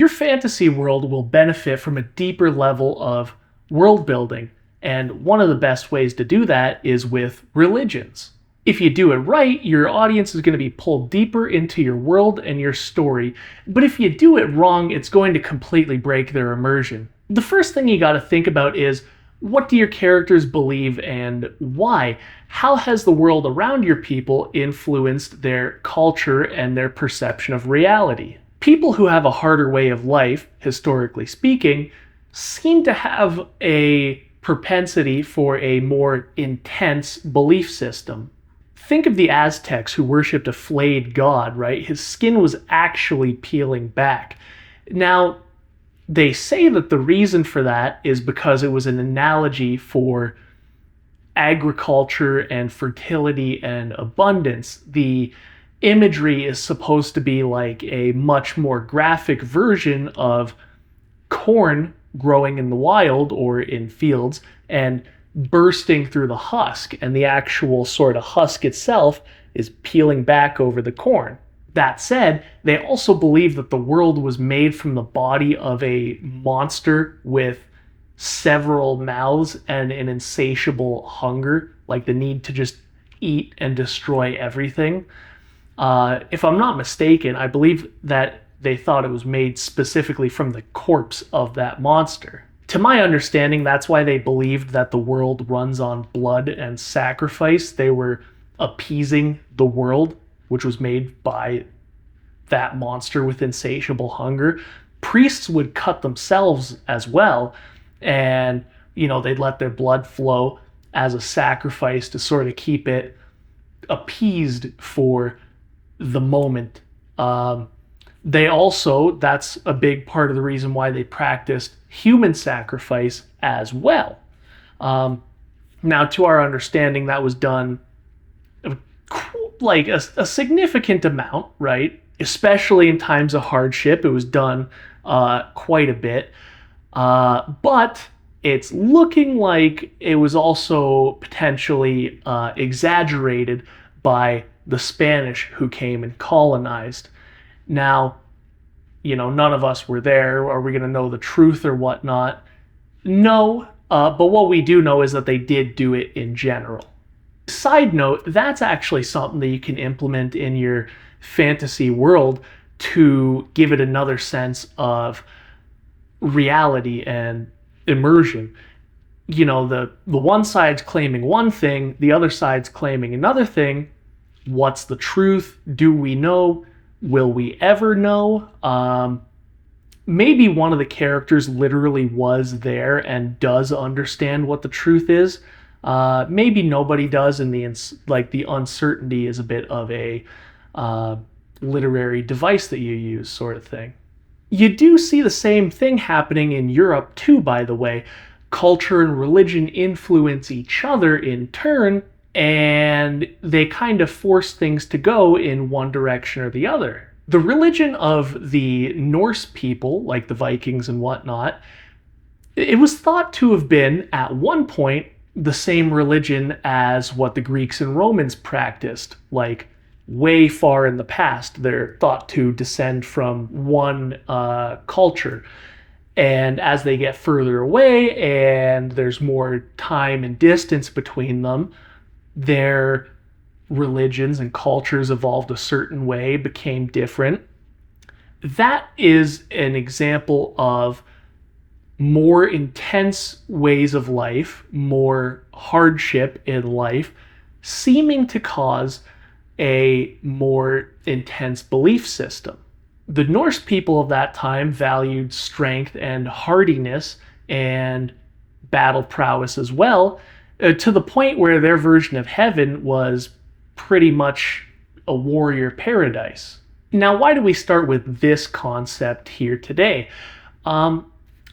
Your fantasy world will benefit from a deeper level of world building, and one of the best ways to do that is with religions. If you do it right, your audience is going to be pulled deeper into your world and your story, but if you do it wrong, it's going to completely break their immersion. The first thing you got to think about is, what do your characters believe and why? How has the world around your people influenced their culture and their perception of reality? People who have a harder way of life, historically speaking, seem to have a propensity for a more intense belief system. Think of the Aztecs who worshipped a flayed god, right? His skin was actually peeling back. Now, they say that the reason for that is because it was an analogy for agriculture and fertility and abundance. The imagery is supposed to be like a much more graphic version of corn growing in the wild or in fields and bursting through the husk, and the actual sort of husk itself is peeling back over the corn. That said, they also believe that the world was made from the body of a monster with several mouths and an insatiable hunger, like the need to just eat and destroy everything. If I'm not mistaken, I believe that they thought it was made specifically from the corpse of that monster. To my understanding, that's why they believed that the world runs on blood and sacrifice. They were appeasing the world, which was made by that monster with insatiable hunger. Priests would cut themselves as well, and they'd let their blood flow as a sacrifice to sort of keep it appeased for the moment. They also, that's a big part of the reason why they practiced human sacrifice as well. Now, to our understanding, that was done like a significant amount, right? Especially in times of hardship, it was done quite a bit. But it's looking like it was also potentially exaggerated by the Spanish who came and colonized. Now, none of us were there. Are we going to know the truth or whatnot? No, but what we do know is that they did do it in general. Side note, that's actually something that you can implement in your fantasy world to give it another sense of reality and immersion. The one side's claiming one thing, the other side's claiming another thing. What's the truth? Do we know? Will we ever know? Maybe one of the characters literally was there and does understand what the truth is. Maybe nobody does, and the uncertainty is a bit of a literary device that you use, sort of thing. You do see the same thing happening in Europe too, by the way. Culture and religion influence each other in turn, and they kind of force things to go in one direction or the other. The religion of the Norse people, like the Vikings and whatnot, it was thought to have been, at one point, the same religion as what the Greeks and Romans practiced, like way far in the past. They're thought to descend from one culture. And as they get further away and there's more time and distance between them, their religions and cultures evolved a certain way, became different. That is an example of more intense ways of life, more hardship in life, seeming to cause a more intense belief system. The Norse people of that time valued strength and hardiness and battle prowess as well, to the point where their version of heaven was pretty much a warrior paradise. Now, why do we start with this concept here today?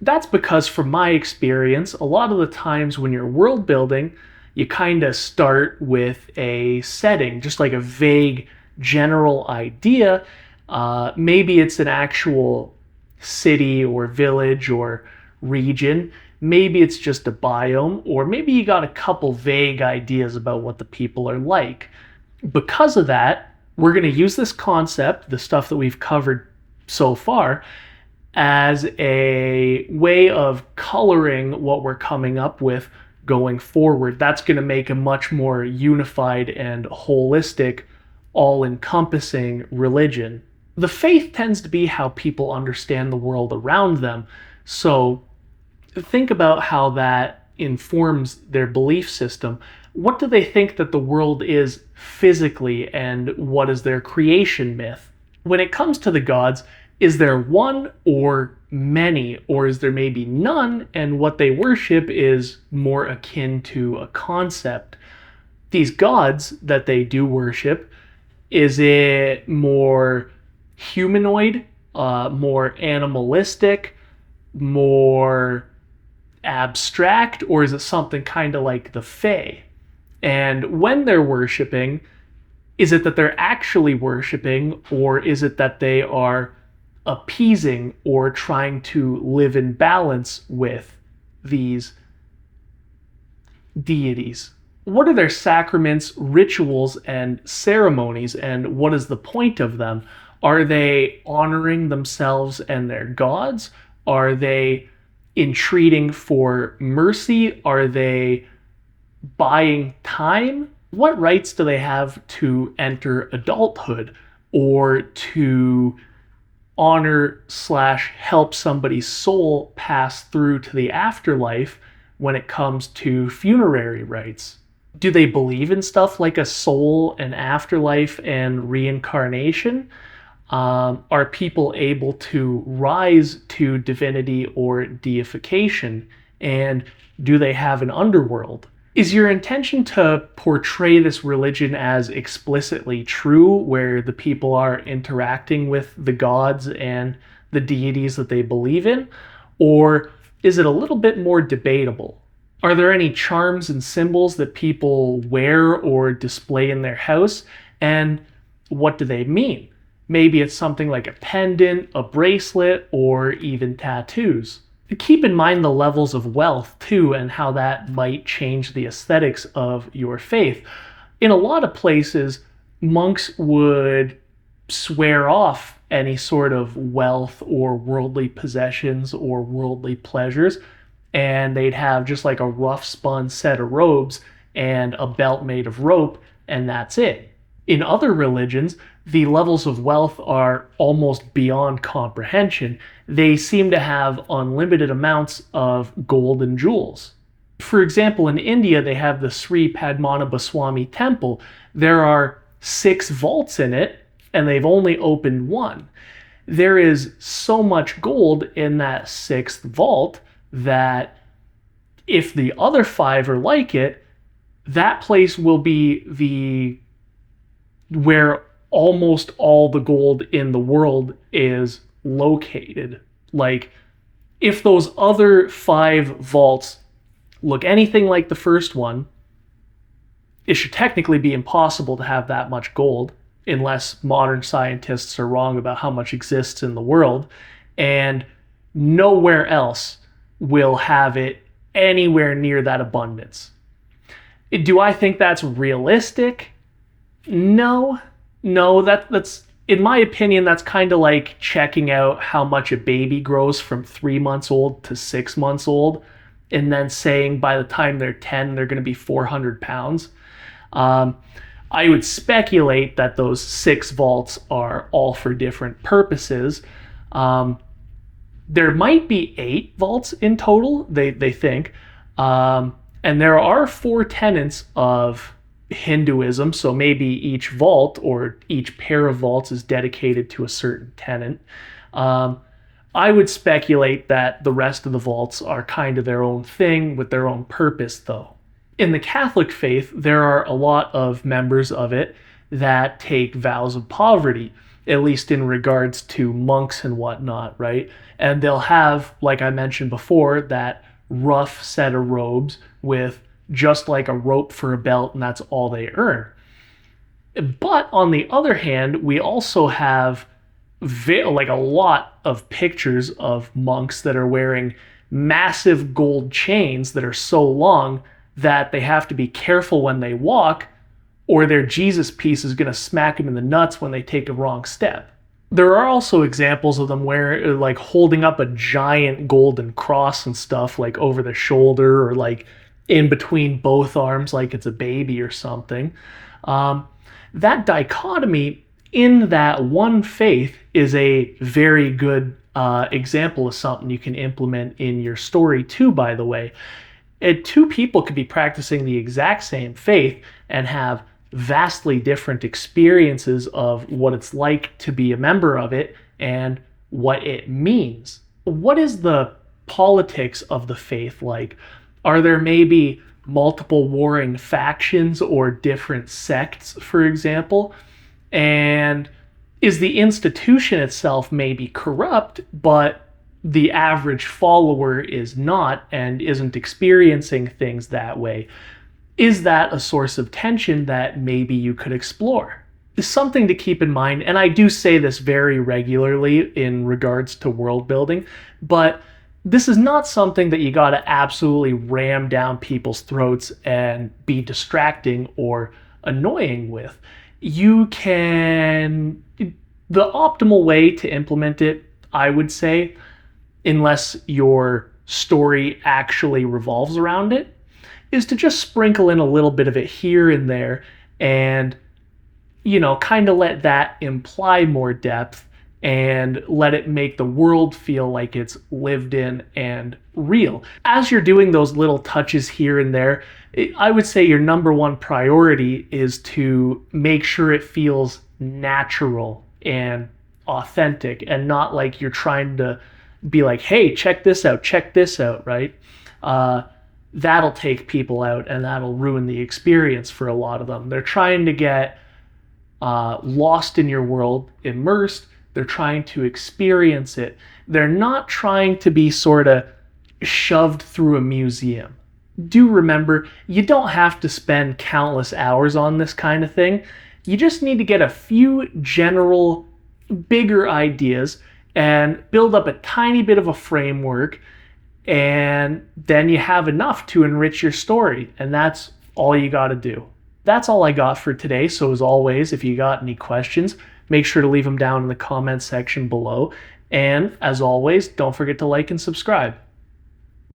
That's because from my experience, a lot of the times when you're world building, you kind of start with a setting, just like a vague general idea. Maybe it's an actual city or village or region. Maybe it's just a biome, or maybe you got a couple vague ideas about what the people are like. Because of that, we're going to use this concept, the stuff that we've covered so far, as a way of coloring what we're coming up with going forward. That's going to make a much more unified and holistic, all encompassing religion. The faith tends to be how people understand the world around them. So think about how that informs their belief system. What do they think that the world is physically, and what is their creation myth? When it comes to the gods, is there one or many, or is there maybe none, and what they worship is more akin to a concept? These gods that they do worship, is it more humanoid, more animalistic, more abstract, or is it something kind of like the Fae? And when they're worshiping, is it that they're actually worshiping, or is it that they are appeasing or trying to live in balance with these deities? What are their sacraments, rituals, and ceremonies, and what is the point of them? Are they honoring themselves and their gods? Are they entreating for mercy? Are they buying time? What rights do they have to enter adulthood, or to honor slash help somebody's soul pass through to the afterlife when it comes to funerary rites? Do they believe in stuff like a soul, an afterlife, and reincarnation? Are people able to rise to divinity or deification? And do they have an underworld? Is your intention to portray this religion as explicitly true, where the people are interacting with the gods and the deities that they believe in? Or is it a little bit more debatable? Are there any charms and symbols that people wear or display in their house? And what do they mean? Maybe it's something like a pendant, a bracelet, or even tattoos. Keep in mind the levels of wealth too, and how that might change the aesthetics of your faith. In a lot of places, monks would swear off any sort of wealth or worldly possessions or worldly pleasures, and they'd have just like a rough spun set of robes and a belt made of rope, and that's it. In other religions, the levels of wealth are almost beyond comprehension. They seem to have unlimited amounts of gold and jewels. For example, in India, they have the Sri Padmanabhaswamy temple. There are 6 vaults in it, and they've only opened one. There is so much gold in that 6th vault that if the other 5 are like it, that place will be where almost all the gold in the world is located. Like, if those other 5 vaults look anything like the first one, it should technically be impossible to have that much gold, unless modern scientists are wrong about how much exists in the world, and nowhere else will have it anywhere near that abundance. Do I think that's realistic? No, that's in my opinion, that's kind of like checking out how much a baby grows from 3 months old to 6 months old, and then saying by the time they're 10, they're going to be 400 pounds. I would speculate that those 6 vaults are all for different purposes. There might be 8 vaults in total, they think. And there are 4 tenets of Hinduism, so maybe each vault or each pair of vaults is dedicated to a certain tenet. I would speculate that the rest of the vaults are kind of their own thing with their own purpose, though. In the Catholic faith, there are a lot of members of it that take vows of poverty, at least in regards to monks and whatnot, right? And they'll have, like I mentioned before, that rough set of robes with just like a rope for a belt, and that's all they earn. But on the other hand, we also have like a lot of pictures of monks that are wearing massive gold chains that are so long that they have to be careful when they walk, or their Jesus piece is going to smack them in the nuts when they take a wrong step. There are also examples of them where like holding up a giant golden cross and stuff like over the shoulder or like in between both arms like it's a baby or something. Um, that dichotomy in that one faith is a very good example of something you can implement in your story too, by the way. Two people could be practicing the exact same faith and have vastly different experiences of what it's like to be a member of it and what it means. What is the politics of the faith like? Are there maybe multiple warring factions or different sects, for example? And is the institution itself maybe corrupt, but the average follower is not and isn't experiencing things that way? Is that a source of tension that maybe you could explore? Is something to keep in mind, and I do say this very regularly in regards to world building, but this is not something that you got to absolutely ram down people's throats and be distracting or annoying with. You can, the optimal way to implement it, I would say, unless your story actually revolves around it, is to just sprinkle in a little bit of it here and there and, kind of let that imply more depth and let it make the world feel like it's lived in and real. As you're doing those little touches here and there, I would say your number one priority is to make sure it feels natural and authentic and not like you're trying to be like, hey, check this out, right? That'll take people out and that'll ruin the experience for a lot of them. They're trying to get lost in your world, immersed. They're trying to experience it. They're not trying to be sort of shoved through a museum. Do remember, you don't have to spend countless hours on this kind of thing. You just need to get a few general, bigger ideas and build up a tiny bit of a framework, and then you have enough to enrich your story, and that's all you got to do. That's all I got for today. So as always, if you got any questions, make sure to leave them down in the comments section below. And as always, don't forget to like and subscribe.